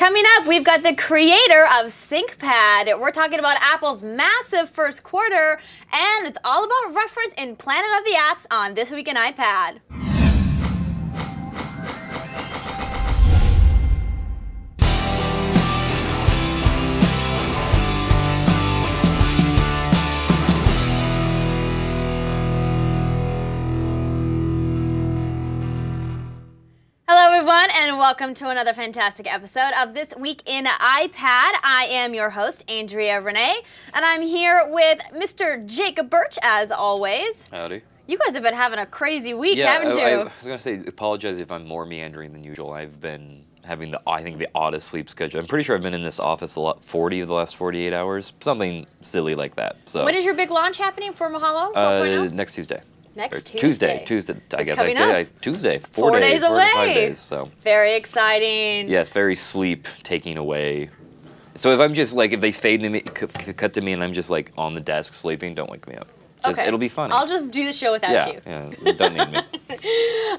Coming up, we've got the creator of SyncPad. We're talking about Apple's massive first quarter, and it's all about reference in Planet of the Apps on This Week in iPad. Hello everyone, and welcome to another fantastic episode of This Week in iPad. I am your host, Andrea Renee, and I'm here with Mr. Jacob Birch, as always. Howdy. You guys have been having a crazy week, haven't you? I was going to say, apologize if I'm more meandering than usual. I've been having the oddest sleep schedule. I'm pretty sure I've been in this office 40 of the last 48 hours, something silly like that. So. When is your big launch happening for Mahalo 4.0? Next Tuesday. Next Tuesday. Tuesday. I guess coming up. Tuesday. 4 days away. 5 days. So very exciting. Yes, very sleep taking away. So if I'm just like, if they fade to me, cut to me, and I'm just like on the desk sleeping, don't wake me up. Just, okay. It'll be funny. I'll just do the show without you. Yeah, don't need me.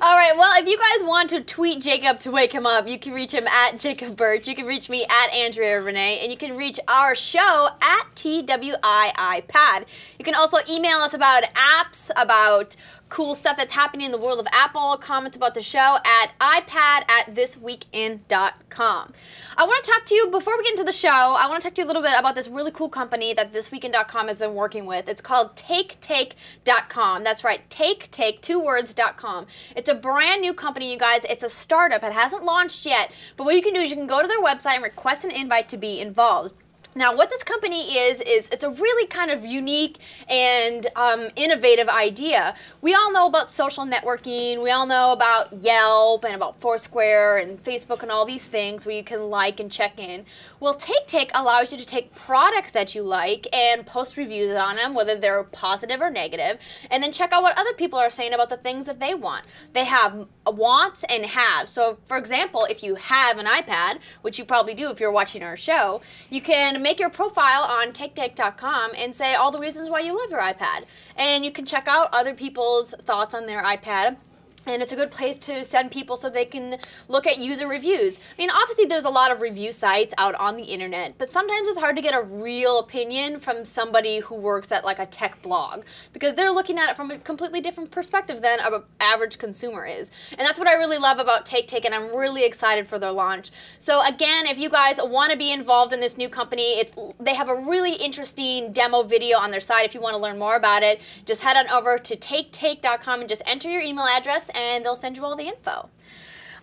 All right, well, if you guys want to tweet Jacob to wake him up, you can reach him at Jacob Birch. You can reach me at Andrea Renee, and you can reach our show at TWIIPad. You can also email us about apps, about cool stuff that's happening in the world of Apple, comments about the show at ipad@thisweekin.com. I want to talk to you, before we get into the show, I want to talk to you a little bit about this really cool company that thisweekin.com has been working with. It's called TakeTake.com. That's right, TakeTake, 2 words.com. It's a brand new company, you guys. It's a startup. It hasn't launched yet, but what you can do is you can go to their website and request an invite to be involved. Now, what this company is it's a really kind of unique and innovative idea. We all know about social networking. We all know about Yelp and about Foursquare and Facebook and all these things where you can like and check in. Well, TakeTake allows you to take products that you like and post reviews on them, whether they're positive or negative, and then check out what other people are saying about the things that they want. They have wants and haves. So, for example, if you have an iPad, which you probably do if you're watching our show, you can make your profile on TakeTake.com and say all the reasons why you love your iPad. And you can check out other people's thoughts on their iPad. And it's a good place to send people so they can look at user reviews. I mean, obviously there's a lot of review sites out on the internet, but sometimes it's hard to get a real opinion from somebody who works at like a tech blog, because they're looking at it from a completely different perspective than an average consumer is. And that's what I really love about TakeTake, and I'm really excited for their launch. So again, if you guys want to be involved in this new company, they have a really interesting demo video on their site. If you want to learn more about it, just head on over to TakeTake.com and just enter your email address, and they'll send you all the info.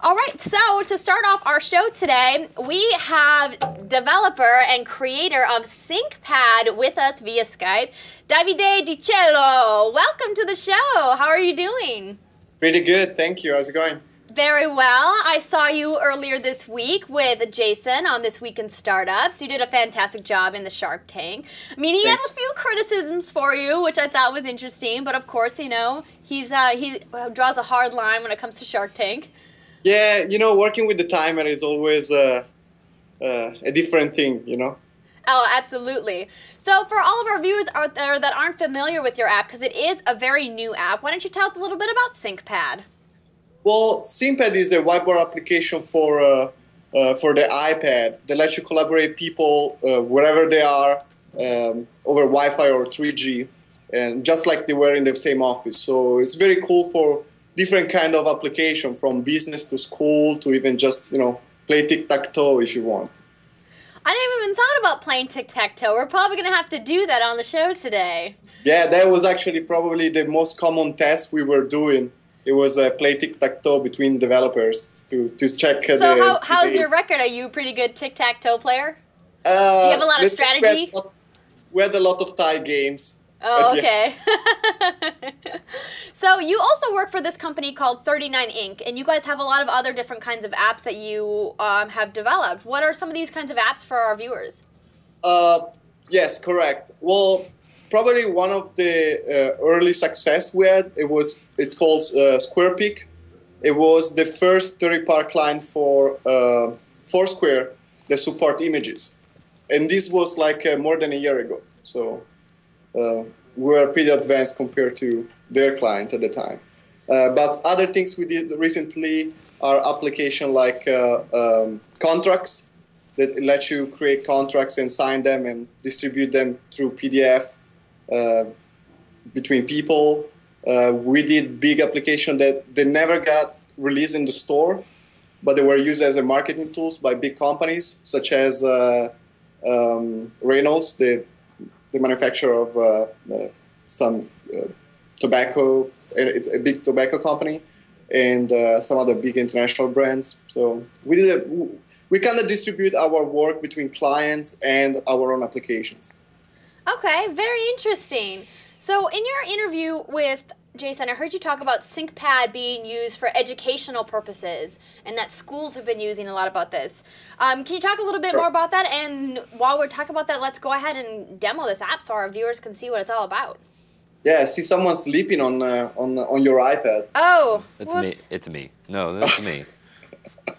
All right, so to start off our show today, we have developer and creator of SyncPad with us via Skype, Davide Di Cillo. Welcome to the show. How are you doing? Pretty good, thank you. How's it going? Very well. I saw you earlier this week with Jason on This Week in Startups. You did a fantastic job in the Shark Tank. I mean, he had a few criticisms for you, which I thought was interesting, but of course, you know, he draws a hard line when it comes to Shark Tank. Yeah, you know, working with the timer is always a different thing, you know? Oh, absolutely. So for all of our viewers out there that aren't familiar with your app, because it is a very new app, why don't you tell us a little bit about SyncPad? Well, SyncPad is a whiteboard application for the iPad that lets you collaborate people wherever they are over Wi-Fi or 3G, and just like they were in the same office. So it's very cool for different kind of application, from business to school to even just, you know, play tic-tac-toe if you want. I didn't even thought about playing tic-tac-toe. We're probably going to have to do that on the show today. Yeah, that was actually probably the most common test we were doing. It was a play tic-tac-toe between developers to check So how's your record? Are you a pretty good tic-tac-toe player? Do you have a lot of strategy? We had a lot of tie games. Oh, okay. So you also work for this company called 39 Inc., and you guys have a lot of other different kinds of apps that you have developed. What are some of these kinds of apps for our viewers? Yes, correct. Well, probably one of the early success we had, it's called SquarePeak. It was the first third-party client for Foursquare that support images. And this was like more than a year ago. So we were pretty advanced compared to their client at the time. But other things we did recently are application like contracts. that lets you create contracts and sign them and distribute them through PDF between people. We did big application that they never got released in the store, but they were used as a marketing tools by big companies such as Reynolds, the manufacturer of some tobacco. It's a big tobacco company, and some other big international brands. So we kind of distribute our work between clients and our own applications. Okay, very interesting. So in your interview with Jason, I heard you talk about SyncPad being used for educational purposes and that schools have been using a lot about this. Can you talk a little bit more about that? And while we're talking about that, let's go ahead and demo this app so our viewers can see what it's all about. Yeah, I see someone sleeping on your iPad. Oh, It's me. It's me. No, that's me.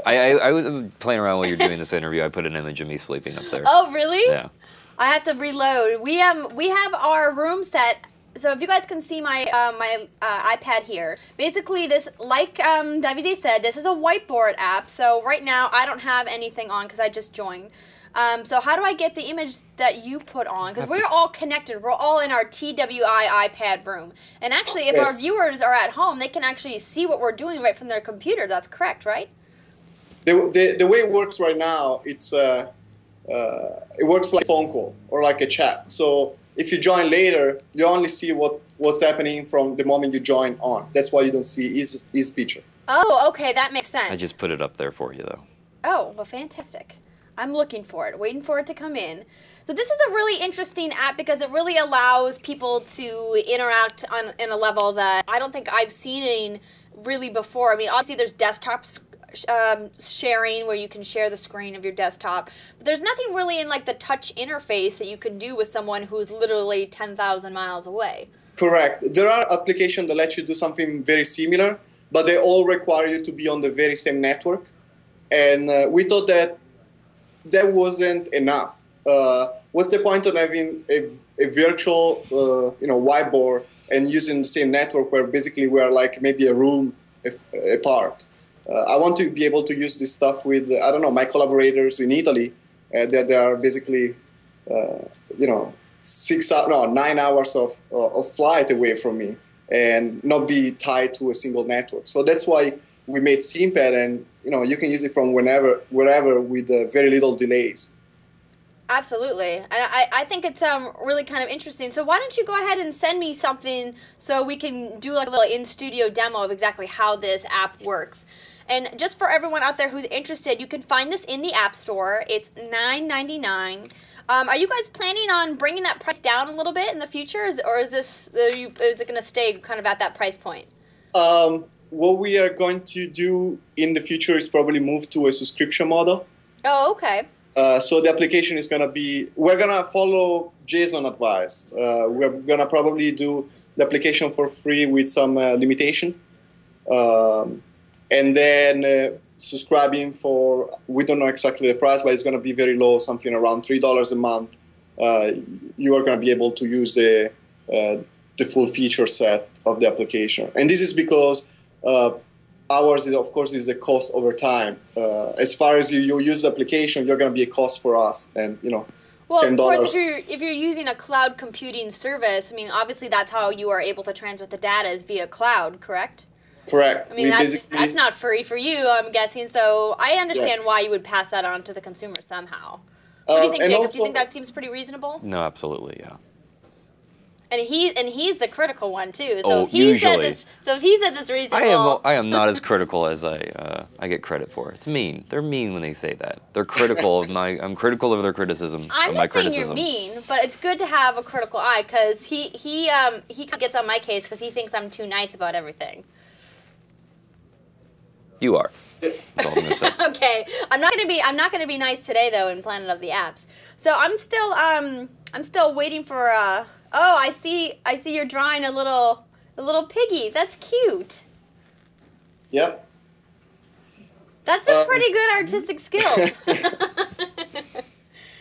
I was playing around while you're doing this interview. I put an image of me sleeping up there. Oh, really? Yeah. I have to reload. We have our room set. So if you guys can see my iPad here, basically this, like Davide said, this is a whiteboard app. So right now I don't have anything on because I just joined. So how do I get the image that you put on? Because we're all connected. We're all in our TWI iPad room. And actually, if our viewers are at home, they can actually see what we're doing right from their computer. That's correct, right? The way it works right now, it works like a phone call or like a chat. So if you join later, you only see what's happening from the moment you join on. That's why you don't see his picture. Oh, okay, that makes sense. I just put it up there for you, though. Oh, well, fantastic. I'm looking for it, waiting for it to come in. So this is a really interesting app because it really allows people to interact in a level that I don't think I've seen really before. I mean, obviously there's desktops sharing where you can share the screen of your desktop, but there's nothing really in like the touch interface that you can do with someone who's literally 10,000 miles away. Correct. There are applications that let you do something very similar, but they all require you to be on the very same network. And we thought that wasn't enough. What's the point of having a virtual whiteboard and using the same network where basically we are like maybe a room apart? I want to be able to use this stuff with, I don't know, my collaborators in Italy that they are basically, 9 hours of flight away from me and not be tied to a single network. So that's why we made SyncPad, and you can use it from wherever with very little delays. Absolutely. And I think it's really kind of interesting. So why don't you go ahead and send me something so we can do like a little in-studio demo of exactly how this app works. And just for everyone out there who's interested, you can find this in the App Store. It's $9.99. Are you guys planning on bringing that price down a little bit in the future, or is it going to stay kind of at that price point? What we are going to do in the future is probably move to a subscription model. Oh, okay. So the application is going to be, we're going to follow Jason's advice. We're going to probably do the application for free with some limitation. And then subscribing for, we don't know exactly the price, but it's going to be very low, something around $3 a month. You are going to be able to use the full feature set of the application. And this is because ours, of course, is the cost over time. As far as you use the application, you're going to be a cost for us. And, well, $10. Of course, if you're using a cloud computing service, I mean, obviously that's how you are able to transmit the data is via cloud, correct? Correct. I mean, that's not free for you, I'm guessing. So I understand why you would pass that on to the consumer somehow. What do you think, Jacob? Do you think that seems pretty reasonable? No, absolutely, yeah. And he's the critical one too. So if he said it's reasonable. I am not as critical as I get credit for. It's mean. They're mean when they say that. They're critical of my. I'm critical of their criticism. I'm not saying you're mean, but it's good to have a critical eye because he gets on my case because he thinks I'm too nice about everything. You are. That's all I'm gonna say. Okay, I'm not gonna be nice today though in Planet of the Apps. So I'm still waiting for. Oh, I see you're drawing a little piggy. That's cute. Yep. That's a pretty good artistic skill.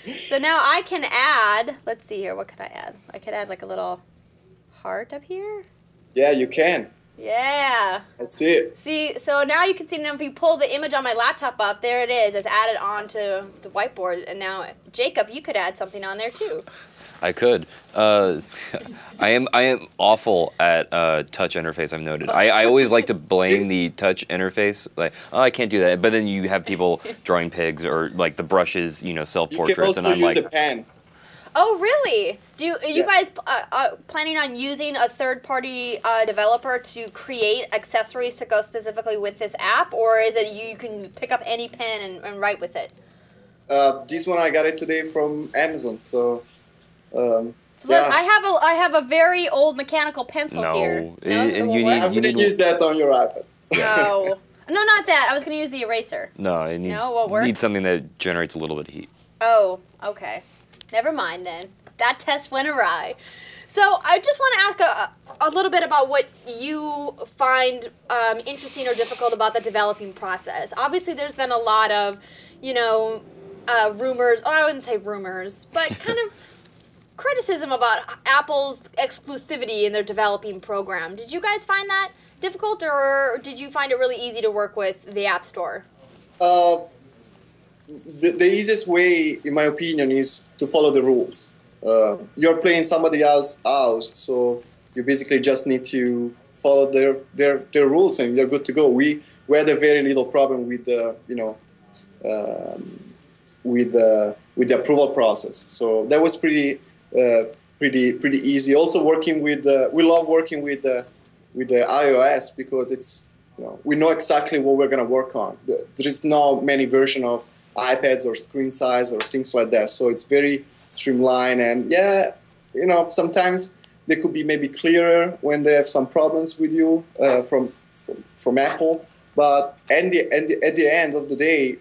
So now I can add. Let's see here. What could I add? I could add like a little heart up here. Yeah, you can. Yeah. That's it. See, so now you can see, now if you pull the image on my laptop up, there it is. It's added onto the whiteboard. And now, Jacob, you could add something on there too. I could. I am awful at touch interface. I've noted. I always like to blame the touch interface. Like, oh, I can't do that. But then you have people drawing pigs or like the brushes, self You portraits, can also and I'm use like, a pen. Oh, really? Are you Yes. guys planning on using a third-party developer to create accessories to go specifically with this app, or is it you can pick up any pen and write with it? This one I got it today from Amazon. So, So yeah. I have a very old mechanical pencil No, here. and It won't you work? need- I wouldn't use that on your iPad. No. No, not that. I was going to use the eraser. no, I need, No, it won't work? need something that generates a little bit of heat. Oh, okay. Never mind then. That test went awry. So I just want to ask a little bit about what you find interesting or difficult about the developing process. Obviously, there's been a lot of, rumors. Oh, I wouldn't say rumors, but kind of criticism about Apple's exclusivity in their developing program. Did you guys find that difficult, or did you find it really easy to work with the App Store? The easiest way, in my opinion, is to follow the rules. You're playing somebody else's house, so you basically just need to follow their rules, and you're good to go. We had a very little problem with with the approval process, so that was pretty easy. Also, working with we love working with the iOS because it's we know exactly what we're gonna work on. There is not many version of iPads or screen size or things like that, so it's very streamlined. And sometimes they could be maybe clearer when they have some problems with you from Apple. But at the end of the day,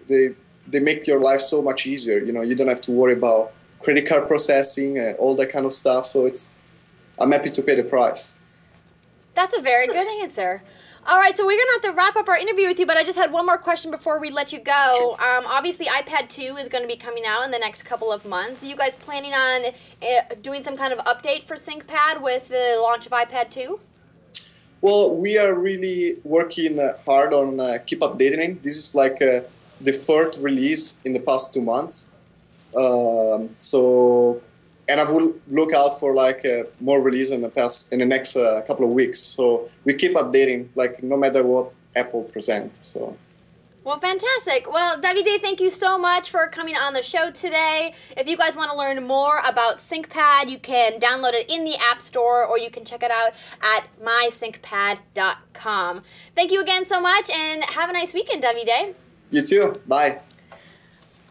they make your life so much easier. You don't have to worry about credit card processing and all that kind of stuff. So I'm happy to pay the price. That's a very good answer. All right, so we're going to have to wrap up our interview with you, but I just had one more question before we let you go. Obviously, iPad 2 is going to be coming out in the next couple of months. Are you guys planning on doing some kind of update for SyncPad with the launch of iPad 2? Well, we are really working hard on keep updating. This is like the third release in the past 2 months. And I will look out for more release in the next couple of weeks. So we keep updating, no matter what Apple presents. So. Well, fantastic. Well, Davide, thank you so much for coming on the show today. If you guys want to learn more about SyncPad, you can download it in the App Store, or you can check it out at mysyncpad.com. Thank you again so much, and have a nice weekend, Davide. You too. Bye.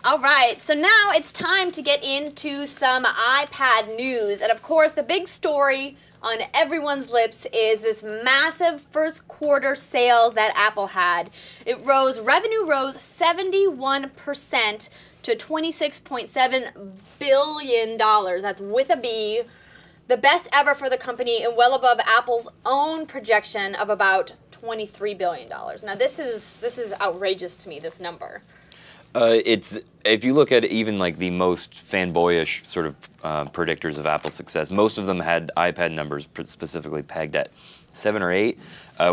All right, so now it's time to get into some iPad news. And of course, the big story on everyone's lips is this massive first quarter sales that Apple had. Revenue rose 71% to $26.7 billion. That's with a B. The best ever for the company, and well above Apple's own projection of about $23 billion. Now this is outrageous to me, this number. If you look at even the most fanboyish sort of predictors of Apple's success, most of them had iPad numbers specifically pegged at 7 or 8,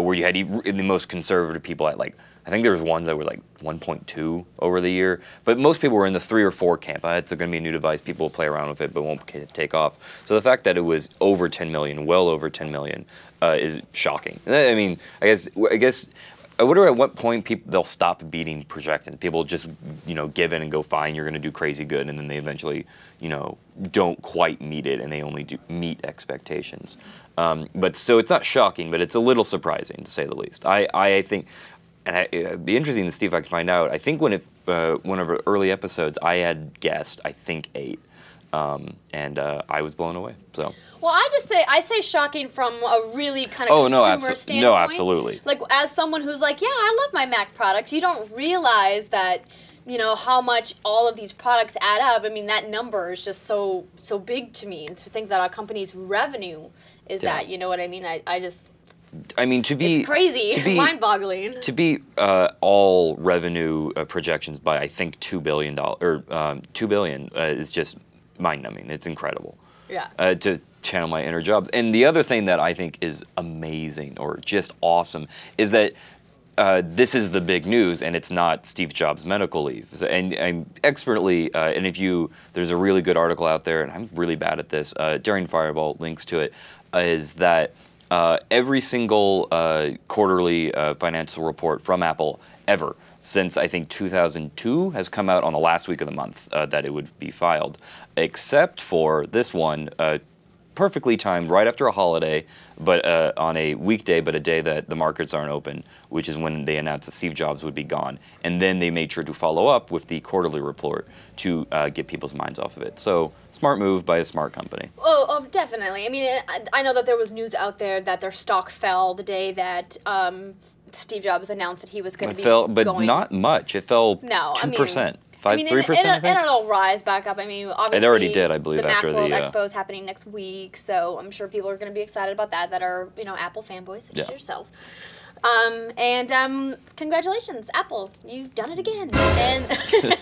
where you had the most conservative people at I think there was ones that were 1.2 over the year, but most people were in the 3 or 4 camp. It's going to be a new device, people will play around with it, but won't take off. So the fact that it was over 10 million, well over 10 million, is shocking. I mean, I guess. I wonder at what point they'll stop beating projections. People just, give in and go, fine, you're going to do crazy good, and then they eventually, don't quite meet it, and they only meet expectations. But so it's not shocking, but it's a little surprising, to say the least. I think, and it'd be interesting to see if I can find out. I think one of our early episodes, I had guessed, I think 8, and I was blown away. So. Well, I say shocking from a really kind of consumer standpoint. No, absolutely. As someone who's yeah, I love my Mac products, you don't realize that, how much all of these products add up. I mean, that number is just so big to me. And to think that a company's revenue is that, you know what I mean? It's crazy, mind-boggling. To be all revenue projections by, I think, $2 billion, or $2 billion is just mind-numbing. It's incredible. Yeah. channel my inner Jobs. And the other thing that I think is amazing or just awesome is that this is the big news, and it's not Steve Jobs' medical leave. So, and expertly, and there's a really good article out there, and I'm really bad at this. Daring Fireball links to it. Is that every single quarterly financial report from Apple ever since I think 2002 has come out on the last week of the month that it would be filed, except for this one. Perfectly timed right after a holiday, but on a weekday, but a day that the markets aren't open, which is when they announced that Steve Jobs would be gone. And then they made sure to follow up with the quarterly report to get people's minds off of it. So, smart move by a smart company. Oh, definitely. I mean, I know that there was news out there that their stock fell the day that Steve Jobs announced that he was going to be going. But going. not much. It fell 2%. I mean, 3%, I think? And it'll rise back up. I mean, obviously, it already did, I believe, the after Macworld the Expo is happening next week, so I'm sure people are going to be excited about that are, Apple fanboys, such as yourself. Congratulations, Apple, you've done it again. And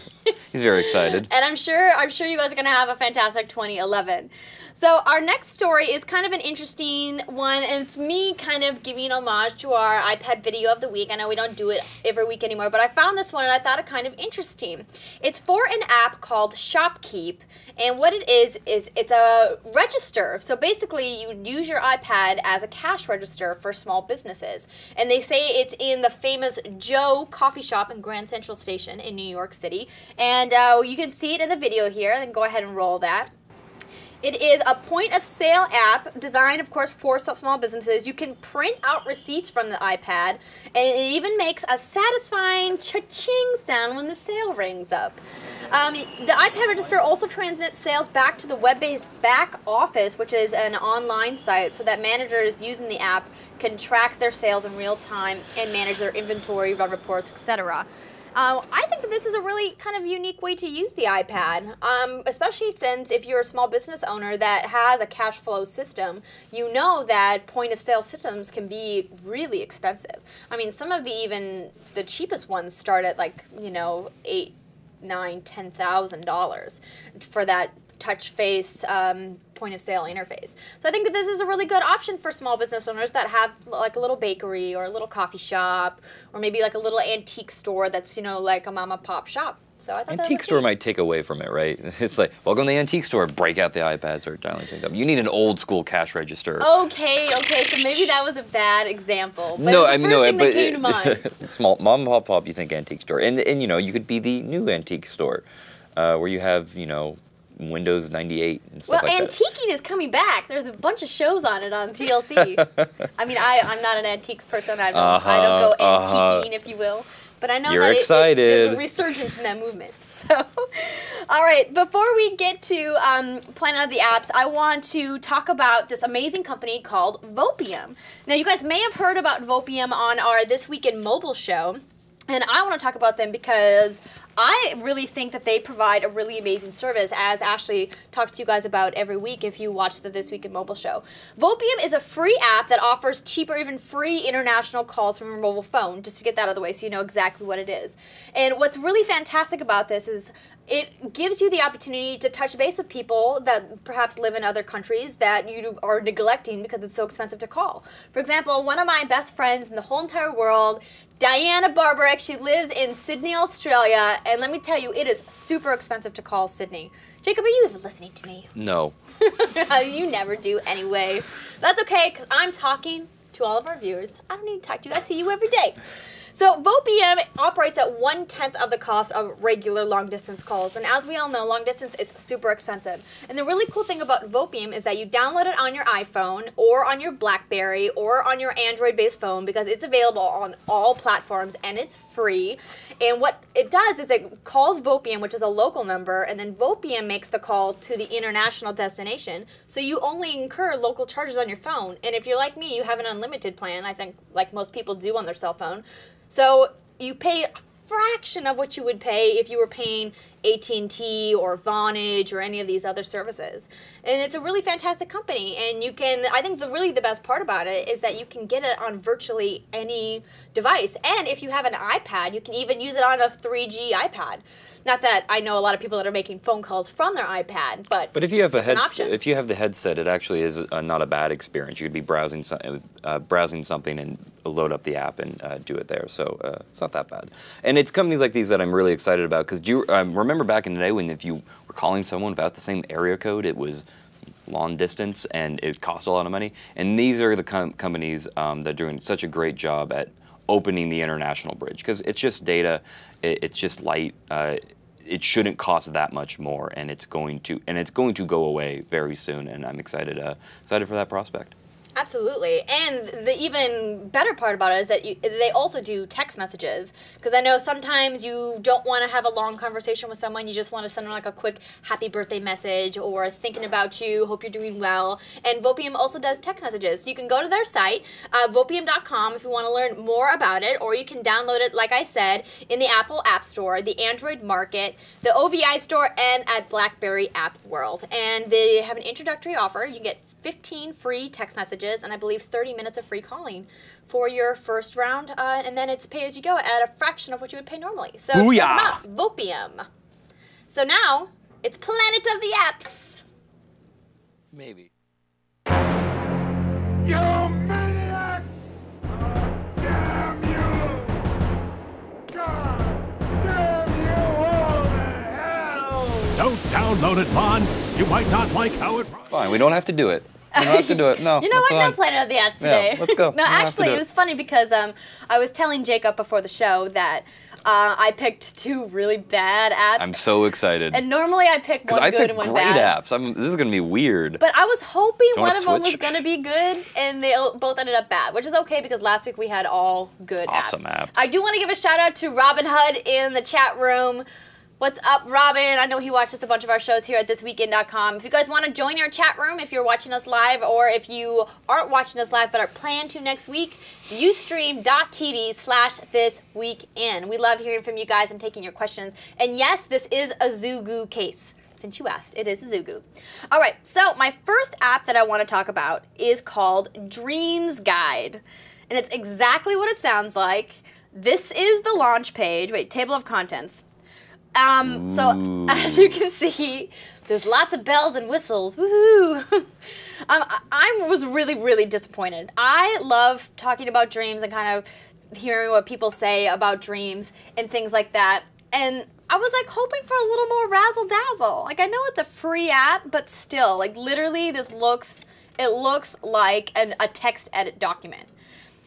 he's very excited. And I'm sure you guys are going to have a fantastic 2011. So our next story is kind of an interesting one, and it's me kind of giving homage to our iPad video of the week. I know we don't do it every week anymore, but I found this one and I thought it kind of interesting. It's for an app called Shopkeep, and what it is it's a register. So basically you use your iPad as a cash register for small businesses. And they say it's in the famous Joe coffee shop in Grand Central Station in New York City. And you can see it in the video here, then go ahead and roll that. It is a point-of-sale app designed, of course, for small businesses. You can print out receipts from the iPad, and it even makes a satisfying cha-ching sound when the sale rings up. The iPad register also transmits sales back to the web-based back office, which is an online site, so that managers using the app can track their sales in real time and manage their inventory, run reports, etc. I think that this is a really kind of unique way to use the iPad, especially since if you're a small business owner that has a cash flow system, you know that point-of-sale systems can be really expensive. I mean, some of the cheapest ones start at like, $8,000, $9,000, $10,000 for that touch face point-of-sale interface. So I think that this is a really good option for small business owners that have like a little bakery or a little coffee shop or maybe like a little antique store that's, like a mom and pop shop. So I thought antique store might take away from it, right? It's like, welcome to the antique store, break out the iPad, start dialing things up. You need an old school cash register. Okay, so maybe that was a bad example. But no, I mean, no, but came to mind. Small mom and pop, you think antique store. And you could be the new antique store where you have, Windows 98 and stuff like that. Well, antiquing is coming back. There's a bunch of shows on it on TLC. I mean, I'm not an antiques person. I don't go antiquing, if you will. But I know You're that excited. there's a resurgence in that movement. So, all right, before we get to plan out the apps, I want to talk about this amazing company called Vopium. Now, you guys may have heard about Vopium on our This Week in Mobile show, and I want to talk about them because I really think that they provide a really amazing service, as Ashley talks to you guys about every week if you watch the This Week in Mobile show. Vopium is a free app that offers cheap or even free international calls from your mobile phone, just to get that out of the way so you know exactly what it is. And what's really fantastic about this is it gives you the opportunity to touch base with people that perhaps live in other countries that you are neglecting because it's so expensive to call. For example, one of my best friends in the whole entire world, Diana Barbarek, she lives in Sydney, Australia, and let me tell you, it is super expensive to call Sydney. Jacob, are you even listening to me? No. You never do anyway. That's okay, because I'm talking to all of our viewers. I don't need to talk to you. I see you every day. So Vopium operates at 1/10 of the cost of regular long-distance calls. And as we all know, long-distance is super expensive. And the really cool thing about Vopium is that you download it on your iPhone or on your BlackBerry or on your Android-based phone because it's available on all platforms and it's free. And what it does is it calls Vopium, which is a local number, and then Vopium makes the call to the international destination. So you only incur local charges on your phone. And if you're like me, you have an unlimited plan, I think like most people do on their cell phone. So you pay a fraction of what you would pay if you were paying AT&T or Vonage or any of these other services. And it's a really fantastic company. And you can, I think the best part about it is that you can get it on virtually any device. And if you have an iPad, you can even use it on a 3G iPad. Not that I know a lot of people that are making phone calls from their iPad, but if you have it's if you have the headset, it actually is not a bad experience. You could be browsing something and load up the app and do it there. So it's not that bad. And it's companies like these that I'm really excited about, because do you remember back in the day when if you were calling someone without the same area code, it was long distance and it cost a lot of money. And these are the companies that are doing such a great job at opening the international bridge, because it's just data, it's just light. It shouldn't cost that much more, and it's going to go away very soon. And I'm excited for that prospect. Absolutely. And the even better part about it is that they also do text messages, because I know sometimes you don't want to have a long conversation with someone. You just want to send them like a quick happy birthday message or thinking about you, hope you're doing well. And Vopium also does text messages. So you can go to their site, Vopium.com, if you want to learn more about it, or you can download it, like I said, in the Apple App Store, the Android Market, the OVI Store, and at BlackBerry App World. And they have an introductory offer. You get 15 free text messages and I believe 30 minutes of free calling for your first round, and then it's pay as you go at a fraction of what you would pay normally. So check them out, Vopium. So now it's Planet of the Apps. Maybe. You maniacs! Damn you! God damn you all to hell! Don't download it, Vaughn. You might not like how it... Fine, we don't have to do it. We don't have to do it. No. You know what? Fine. No Planet of the Apps today. Yeah, let's go. No, actually, it was funny because I was telling Jacob before the show that I picked 2 really bad apps. I'm so excited. And normally I pick one good and one bad. I picked great apps. This is going to be weird. But I was hoping one of them switch? was going to be good, and they both ended up bad, which is okay because last week we had all good Awesome apps. I do want to give a shout out to Robin Hood in the chat room. What's up, Robin? I know he watches a bunch of our shows here at thisweekend.com. If you guys want to join our chat room, if you're watching us live, or if you aren't watching us live but are planning to next week, ustream.tv/thisweekend. We love hearing from you guys and taking your questions. And yes, this is a Zugu case. Since you asked, it is a Zugu. All right, so my first app that I want to talk about is called Dreams Guide. And it's exactly what it sounds like. This is the launch page. Wait, table of contents. So as you can see, there's lots of bells and whistles. Woohoo! I was really, really disappointed. I love talking about dreams and kind of hearing what people say about dreams and things like that. And I was like hoping for a little more razzle dazzle. Like, I know it's a free app, but still, like literally it looks like a text edit document.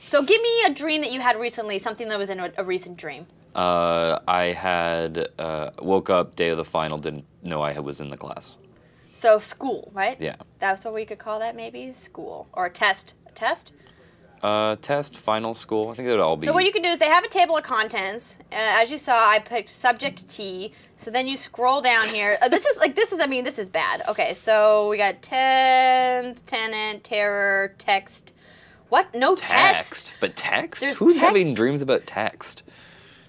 So give me a dream that you had recently, something that was in a recent dream. I had woke up day of the final, didn't know I was in the class. So school, right? Yeah. That's what we could call that, maybe? School. Or a test. A test? Test, final, school. I think it would all be. So what you can do is they have a table of contents. As you saw, I picked subject T. So then you scroll down here. This is bad. Okay, so we got tenant, terror, text. What? No text. But text? There's Who's text? having dreams about text?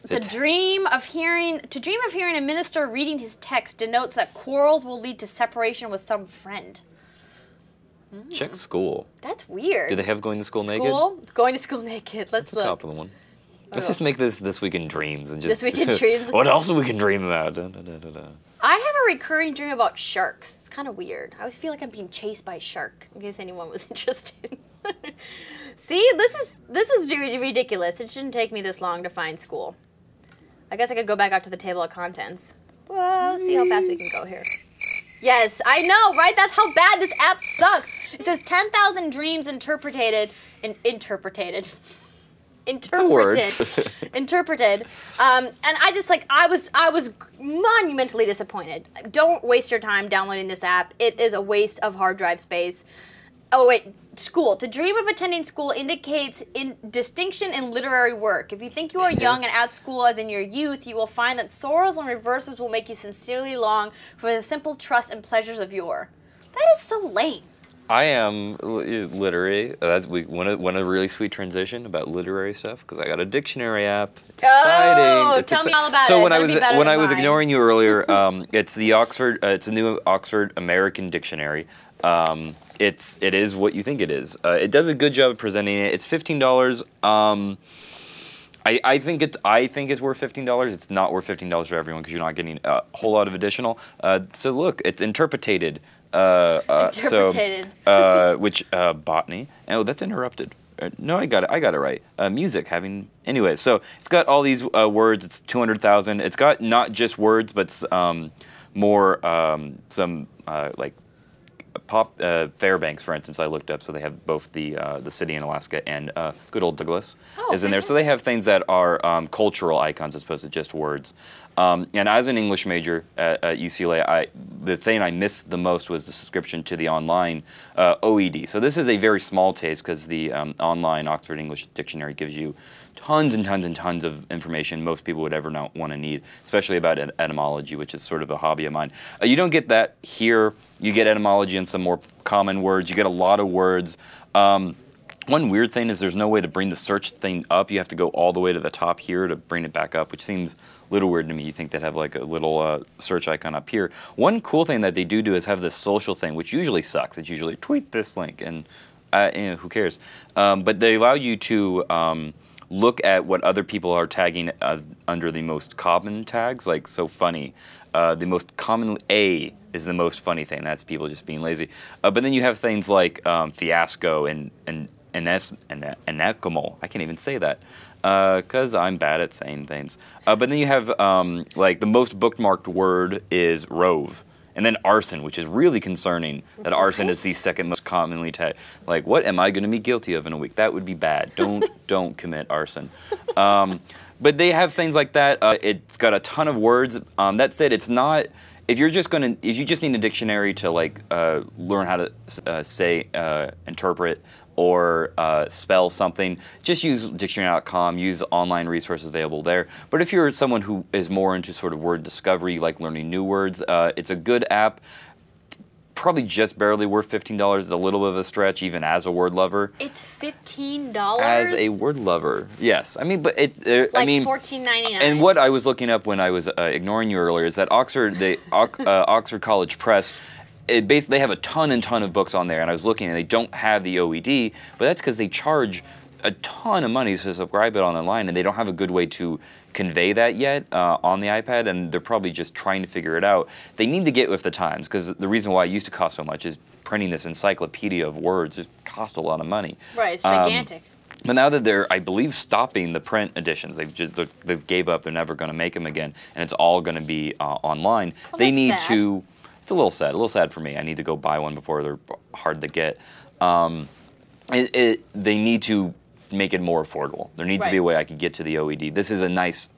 To dream of hearing a minister reading his text denotes that quarrels will lead to separation with some friend. Check school. That's weird. Do they have going to school naked? Going to school naked. Let's look. Top of the one. Let's just make this week in dreams and just. This week in dreams. What else we can dream about? I have a recurring dream about sharks. It's kind of weird. I always feel like I'm being chased by a shark. In case anyone was interested. See, this is ridiculous. It shouldn't take me this long to find school. I guess I could go back out to the table of contents. Well, let's see how fast we can go here. Yes, I know, right? That's how bad this app sucks. It says 10,000 dreams interpreted. Interpreted. And I was monumentally disappointed. Don't waste your time downloading this app. It is a waste of hard drive space. Oh wait, school. To dream of attending school indicates distinction in literary work. If you think you are young and at school as in your youth, you will find that sorrows and reverses will make you sincerely long for the simple trust and pleasures of yore. That is so lame. I am literary. We want a really sweet transition about literary stuff because I got a dictionary app. It's exciting. Tell me all about it. So when I was ignoring you earlier, it's the Oxford. It's a new Oxford American Dictionary. It is what you think it is. It does a good job of presenting it. It's $15. I think it's worth $15. It's not worth $15 for everyone because you're not getting a whole lot of additional. So look, it's interpreted. Interpreted. Which botany? Oh, that's interrupted. No, I got it right. Music having anyway. So it's got all these words. It's 200,000. It's got not just words, but more some like pop Fairbanks, for instance. I looked up, so they have both the city in Alaska and good old Douglas is in there. So they have things that are cultural icons as opposed to just words. And as an English major at UCLA, the thing I missed the most was the subscription to the online OED. So this is a very small taste because the online Oxford English Dictionary gives you tons and tons and tons of information most people would ever not want to need, especially about etymology, which is sort of a hobby of mine. You don't get that here. You get etymology and some more common words. You get a lot of words. One weird thing is there's no way to bring the search thing up. You have to go all the way to the top here to bring it back up, which seems a little weird to me. You think they'd have like a little search icon up here. One cool thing that they do is have this social thing, which usually sucks. It's usually tweet this link, and who cares? But they allow you to look at what other people are tagging under the most common tags, like so funny. The most common A is the most funny thing. That's people just being lazy. But then you have things like fiasco and anacomal. I can't even say that because I'm bad at saying things. But then you have like the most bookmarked word is rove. And then arson, which is really concerning that arson is the second most commonly tagged. Like, what am I going to be guilty of in a week? That would be bad. Don't commit arson. But they have things like that. It's got a ton of words. That said, it's not. If you just need a dictionary to like learn how to say, interpret, or spell something, just use dictionary.com, use online resources available there. But if you're someone who is more into sort of word discovery, like learning new words, it's a good app. Probably just barely worth $15. It's a little bit of a stretch, even as a word lover. It's $15? As a word lover, yes. I mean, but like $14.99. And what I was looking up when I was ignoring you earlier is that Oxford College Press, they have a ton of books on there, and I was looking, and they don't have the OED, but that's because they charge a ton of money to subscribe it online, and they don't have a good way to convey that yet on the iPad, and they're probably just trying to figure it out. They need to get with the times, because the reason why it used to cost so much is printing this encyclopedia of words just cost a lot of money. Right, it's gigantic. But now that they're, I believe, stopping the print editions, they've gave up. They're never going to make them again, and it's all going to be online. Well, they need sad. to. It's a little sad for me. I need to go buy one before they're hard to get. They need to make it more affordable. There needs to be a way I could get to the OED. This is a nice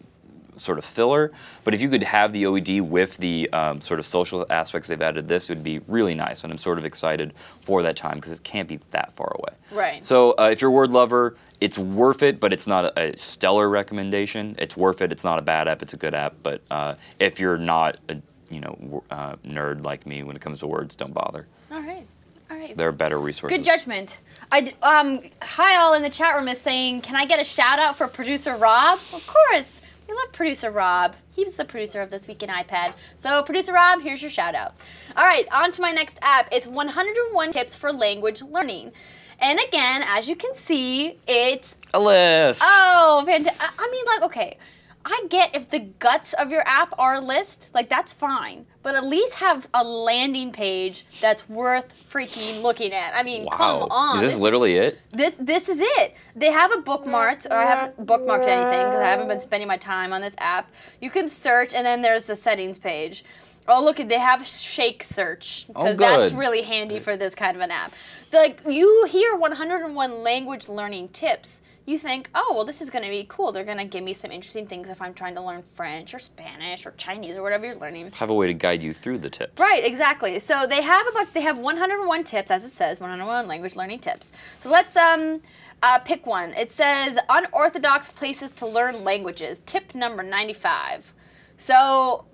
sort of filler, but if you could have the OED with the sort of social aspects they've added, this would be really nice, and I'm sort of excited for that time because it can't be that far away. Right. So if you're a word lover, it's worth it, but it's not a stellar recommendation. It's worth it. It's not a bad app. It's a good app, but if you're not a nerd like me when it comes to words, don't bother. All right. There are better resources. Good judgment. Hi all in the chat room is saying, can I get a shout out for producer Rob? Of course. We love producer Rob. He was the producer of This Week in iPad. So producer Rob, here's your shout out. All right, on to my next app. It's 101 tips for language learning. And again, as you can see, it's a list. Oh, fantastic. I mean, like, okay. I get if the guts of your app are a list, like that's fine. But at least have a landing page that's worth freaking looking at. I mean, come on. Is this literally it? This is it. They have a bookmarked, or I haven't bookmarked anything because I haven't been spending my time on this app. You can search, and then there's the settings page. Oh, look, they have Shake Search because that's really handy for this kind of an app. Like, you hear 101 language learning tips. You think, oh, well, this is going to be cool. They're going to give me some interesting things if I'm trying to learn French or Spanish or Chinese or whatever you're learning. Have a way to guide you through the tips. Right, exactly. So they have 101 tips, as it says, 101 language learning tips. So let's pick one. It says, unorthodox places to learn languages. Tip number 95. So,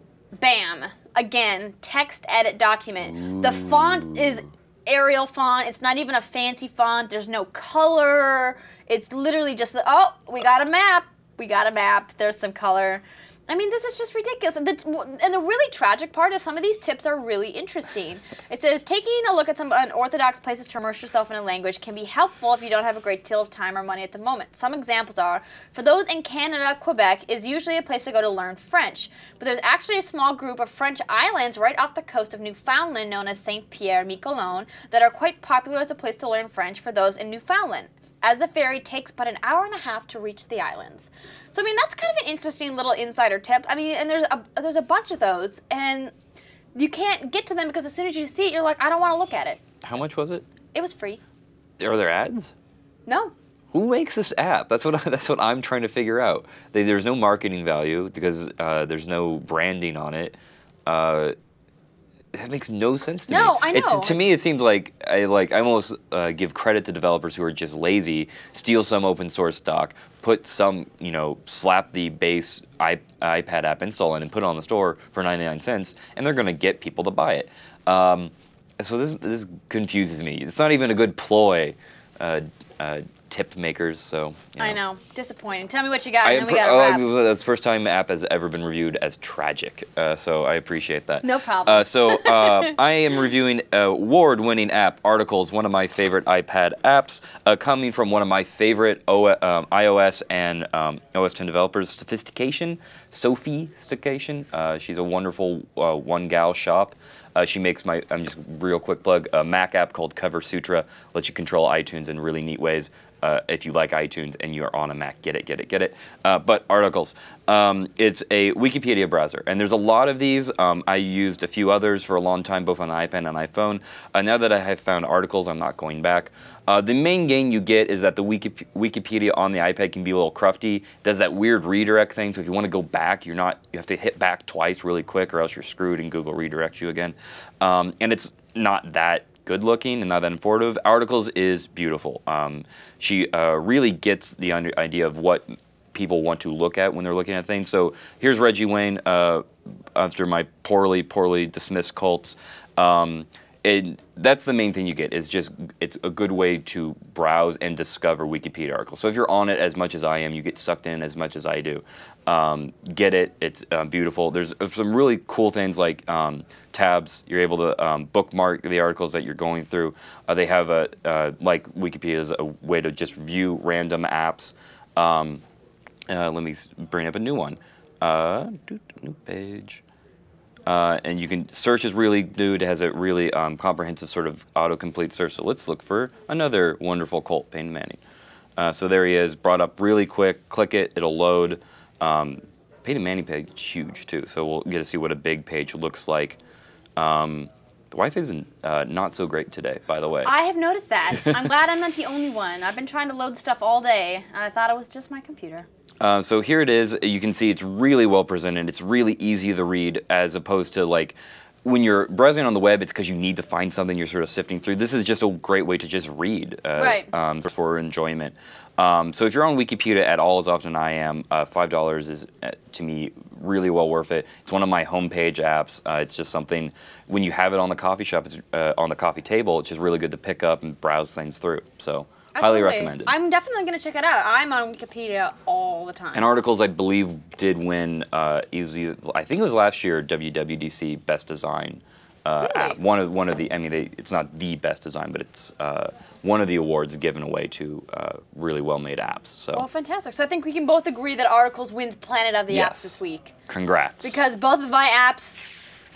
bam. Again, text edit document. Ooh. The font is Arial font. It's not even a fancy font. There's no color. It's literally just, oh, we got a map. There's some color. I mean, this is just ridiculous. And the really tragic part is some of these tips are really interesting. It says, taking a look at some unorthodox places to immerse yourself in a language can be helpful if you don't have a great deal of time or money at the moment. Some examples are, for those in Canada, Quebec is usually a place to go to learn French. But there's actually a small group of French islands right off the coast of Newfoundland known as Saint-Pierre-Miquelon that are quite popular as a place to learn French for those in Newfoundland, as the ferry takes but an hour and a half to reach the islands. So, I mean, that's kind of an interesting little insider tip. I mean, and there's a bunch of those, and you can't get to them because as soon as you see it, you're like, I don't want to look at it. How much was it? It was free. Are there ads? No. Who makes this app? That's what I'm trying to figure out. There's no marketing value because there's no branding on it. That makes no sense to me. No, I know. To me, it seems like I almost give credit to developers who are just lazy, steal some open source stock, put some, slap the base iPad app install in and put it on the store for 99 cents, and they're going to get people to buy it. So this confuses me. It's not even a good ploy, tip makers. So I know, disappointing. Tell me what you got, and then we got to wrap. That's the first time app has ever been reviewed as tragic. So I appreciate that. No problem. I am reviewing award-winning app Articles, one of my favorite iPad apps, coming from one of my favorite iOS and OS 10 developers, Sophie Sophistication. She's a wonderful one-gal shop. She makes just real quick plug, a Mac app called Cover Sutra, lets you control iTunes in really neat ways. If you like iTunes and you're on a Mac, get it. But Articles, it's a Wikipedia browser, and there's a lot of these. I used a few others for a long time, both on iPad and iPhone. Now that I have found Articles, I'm not going back. The main gain you get is that the Wikipedia on the iPad can be a little crufty. It does that weird redirect thing, so if you want to go back, you have to hit back twice really quick, or else you're screwed and Google redirects you again. And it's not that good looking and not that informative. Articles is beautiful. She really gets the idea of what people want to look at when they're looking at things. So here's Reggie Wayne after my poorly dismissed cults. That's the main thing you get. It's a good way to browse and discover Wikipedia articles. So if you're on it as much as I am, you get sucked in as much as I do. Get it. It's beautiful. There's some really cool things like tabs. You're able to bookmark the articles that you're going through. They have like Wikipedia is a way to just view random apps. Let me bring up a new one. New page. And you can search is really good. It has a really comprehensive sort of autocomplete search. So let's look for another wonderful cult, Peyton Manning. So there he is, brought up really quick. Click it, it'll load. Peyton Manning page is huge too, so we'll get to see what a big page looks like. The Wi-Fi's been not so great today, by the way. I have noticed that. I'm glad I'm not the only one. I've been trying to load stuff all day, and I thought it was just my computer. So here it is. You can see it's really well presented. It's really easy to read, as opposed to like when you're browsing on the web, it's because you need to find something you're sort of sifting through. This is just a great way to just read for enjoyment. So if you're on Wikipedia at all as often as I am, $5 is, to me, really well worth it. It's one of my homepage apps. It's just something, when you have it on the coffee shop, on the coffee table, it's just really good to pick up and browse things through. So highly recommended. I'm definitely going to check it out. I'm on Wikipedia all the time. And Articles, I believe, did win, I think it was last year, WWDC Best Design. Really? One of the, it's not the best design, but it's one of the awards given away to really well-made apps. So. Well, fantastic. So I think we can both agree that Articles wins Planet of the Apps this week. Congrats. Because both of my apps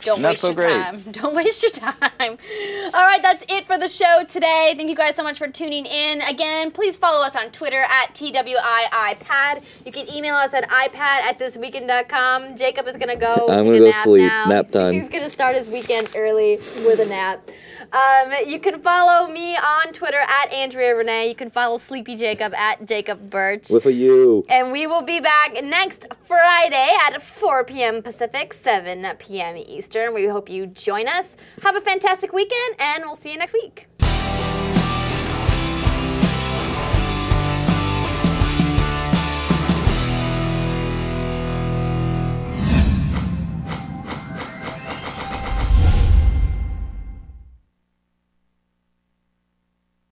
don't waste your time. Don't waste your time. All right, that's it for the show today. Thank you guys so much for tuning in. Again, please follow us on Twitter at TWIIPad. You can email us at ipad@thisweekend.com. Jacob is going to go I'm going to go sleep. Now. Nap time. He's going to start his weekend early with a nap. You can follow me on Twitter at Andrea Renee. You can follow Sleepy Jacob at Jacob Birch. With a U. And we will be back next Friday at 4 p.m. Pacific, 7 p.m. Eastern. We hope you join us. Have a fantastic weekend, and we'll see you next week.